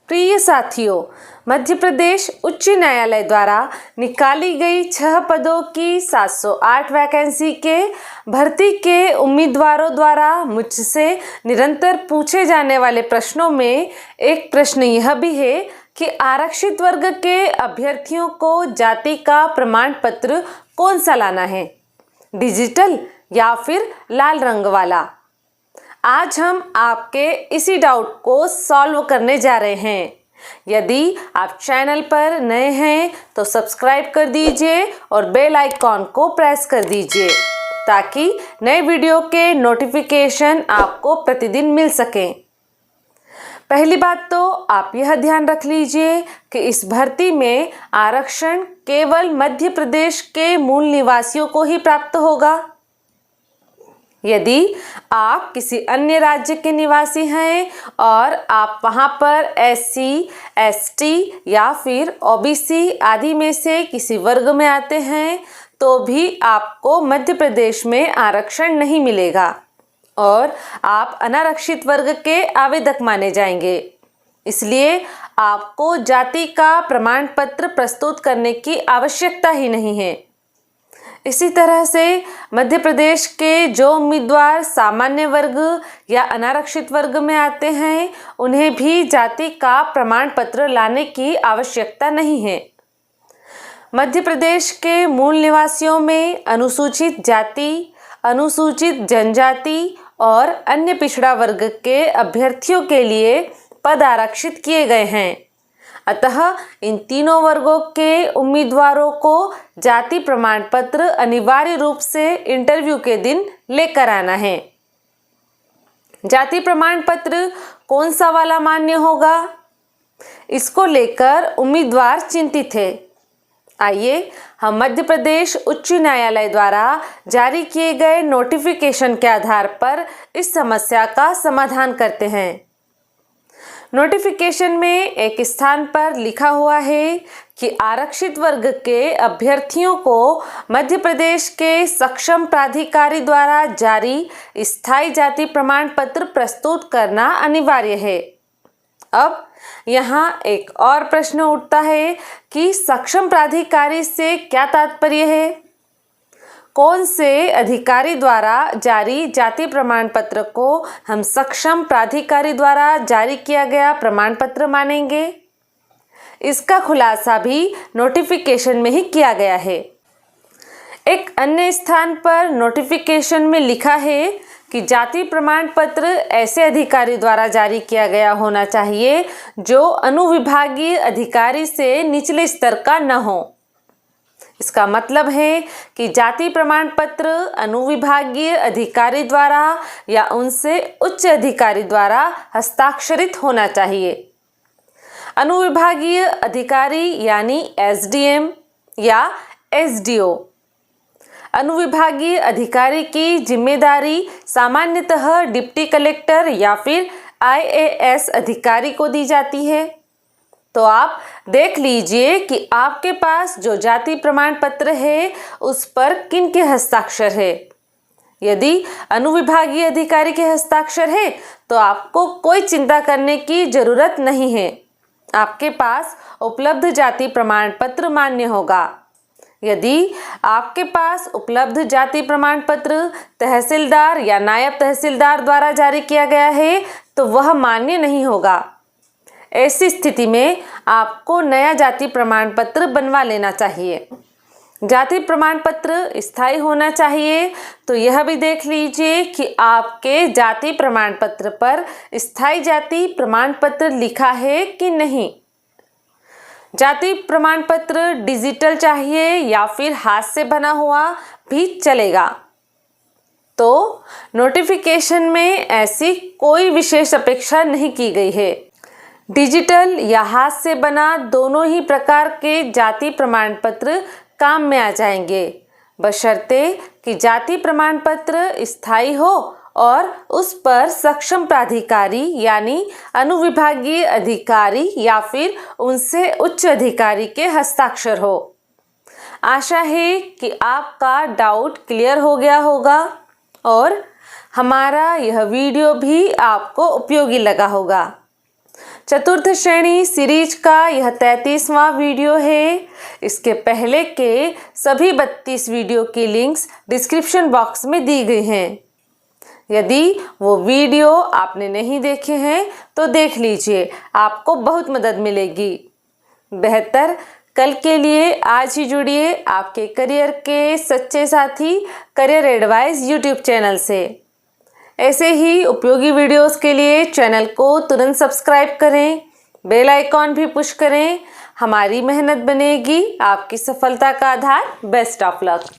प्रिय साथियों, मध्य प्रदेश उच्च न्यायालय द्वारा निकाली गई 6 पदों की 708 वैकेंसी के भर्ती के उम्मीदवारों द्वारा मुझसे निरंतर पूछे जाने वाले प्रश्नों में एक प्रश्न यह भी है कि आरक्षित वर्ग के अभ्यर्थियों को जाति का प्रमाण पत्र कौन सा लाना है, डिजिटल या फिर लाल रंग वाला। आज हम आपके इसी डाउट को सॉल्व करने जा रहे हैं। यदि आप चैनल पर नए हैं तो सब्सक्राइब कर दीजिए और बेल आइकॉन को प्रेस कर दीजिए ताकि नए वीडियो के नोटिफिकेशन आपको प्रतिदिन मिल सकें। पहली बात तो आप यह ध्यान रख लीजिए कि इस भर्ती में आरक्षण केवल मध्य प्रदेश के मूल निवासियों को ही प्राप्त होगा। यदि आप किसी अन्य राज्य के निवासी हैं और आप वहां पर SC, ST या फिर OBC आदि में से किसी वर्ग में आते हैं तो भी आपको मध्य प्रदेश में आरक्षण नहीं मिलेगा और आप अनारक्षित वर्ग के आवेदक माने जाएंगे। इसलिए आपको जाति का प्रमाण पत्र प्रस्तुत करने की आवश्यकता ही नहीं है। इसी तरह से मध्य प्रदेश के जो उम्मीदवार सामान्य वर्ग या अनारक्षित वर्ग में आते हैं उन्हें भी जाति का प्रमाण पत्र लाने की आवश्यकता नहीं है। मध्य प्रदेश के मूल निवासियों में अनुसूचित जाति, अनुसूचित जनजाति और अन्य पिछड़ा वर्ग के अभ्यर्थियों के लिए पद आरक्षित किए गए हैं। अतः इन तीनों वर्गों के उम्मीदवारों को जाति प्रमाण पत्र अनिवार्य रूप से इंटरव्यू के दिन लेकर आना है। जाति प्रमाण पत्र कौन सा वाला मान्य होगा, इसको लेकर उम्मीदवार चिंतित है। आइए हम मध्य प्रदेश उच्च न्यायालय द्वारा जारी किए गए नोटिफिकेशन के आधार पर इस समस्या का समाधान करते हैं। नोटिफिकेशन में एक स्थान पर लिखा हुआ है कि आरक्षित वर्ग के अभ्यर्थियों को मध्य प्रदेश के सक्षम प्राधिकारी द्वारा जारी स्थायी जाति प्रमाण पत्र प्रस्तुत करना अनिवार्य है। अब यहाँ एक और प्रश्न उठता है कि सक्षम प्राधिकारी से क्या तात्पर्य है। कौन से अधिकारी द्वारा जारी जाति प्रमाण पत्र को हम सक्षम प्राधिकारी द्वारा जारी किया गया प्रमाण पत्र मानेंगे, इसका खुलासा भी नोटिफिकेशन में ही किया गया है। एक अन्य स्थान पर नोटिफिकेशन में लिखा है कि जाति प्रमाण पत्र ऐसे अधिकारी द्वारा जारी किया गया होना चाहिए जो अनुविभागीय अधिकारी से निचले स्तर का न हो। इसका मतलब है कि जाति प्रमाण पत्र अनुविभागीय अधिकारी द्वारा या उनसे उच्च अधिकारी द्वारा हस्ताक्षरित होना चाहिए। अनुविभागीय अधिकारी यानी SDM या SDO। अनुविभागीय अधिकारी की जिम्मेदारी सामान्यतः डिप्टी कलेक्टर या फिर IAS अधिकारी को दी जाती है। तो आप देख लीजिए कि आपके पास जो जाति प्रमाण पत्र है उस पर किन के हस्ताक्षर है। यदि अनुविभागीय अधिकारी के हस्ताक्षर है तो आपको कोई चिंता करने की जरूरत नहीं है, आपके पास उपलब्ध जाति प्रमाण पत्र मान्य होगा। यदि आपके पास उपलब्ध जाति प्रमाण पत्र तहसीलदार या नायब तहसीलदार द्वारा जारी किया गया है तो वह मान्य नहीं होगा। ऐसी स्थिति में आपको नया जाति प्रमाण पत्र बनवा लेना चाहिए। जाति प्रमाण पत्र स्थायी होना चाहिए तो यह भी देख लीजिए कि आपके जाति प्रमाण पत्र पर स्थायी जाति प्रमाण पत्र लिखा है कि नहीं। जाति प्रमाण पत्र डिजिटल चाहिए या फिर हाथ से बना हुआ भी चलेगा। तो नोटिफिकेशन में ऐसी कोई विशेष अपेक्षा नहीं की गई है। डिजिटल या हाथ से बना दोनों ही प्रकार के जाति प्रमाण पत्र काम में आ जाएंगे, बशर्ते कि जाति प्रमाण पत्र स्थायी हो और उस पर सक्षम प्राधिकारी यानी अनुविभागीय अधिकारी या फिर उनसे उच्च अधिकारी के हस्ताक्षर हो। आशा है कि आपका डाउट क्लियर हो गया होगा और हमारा यह वीडियो भी आपको उपयोगी लगा होगा। चतुर्थ श्रेणी सीरीज का यह 33वां वीडियो है। इसके पहले के सभी 32 वीडियो की लिंक्स डिस्क्रिप्शन बॉक्स में दी गई हैं। यदि वो वीडियो आपने नहीं देखे हैं तो देख लीजिए, आपको बहुत मदद मिलेगी। बेहतर कल के लिए आज ही जुड़िए आपके करियर के सच्चे साथी करियर एडवाइस यूट्यूब चैनल से। ऐसे ही उपयोगी वीडियोस के लिए चैनल को तुरंत सब्सक्राइब करें, बेल आइकॉन भी पुश करें। हमारी मेहनत बनेगी आपकी सफलता का आधार। Best of luck.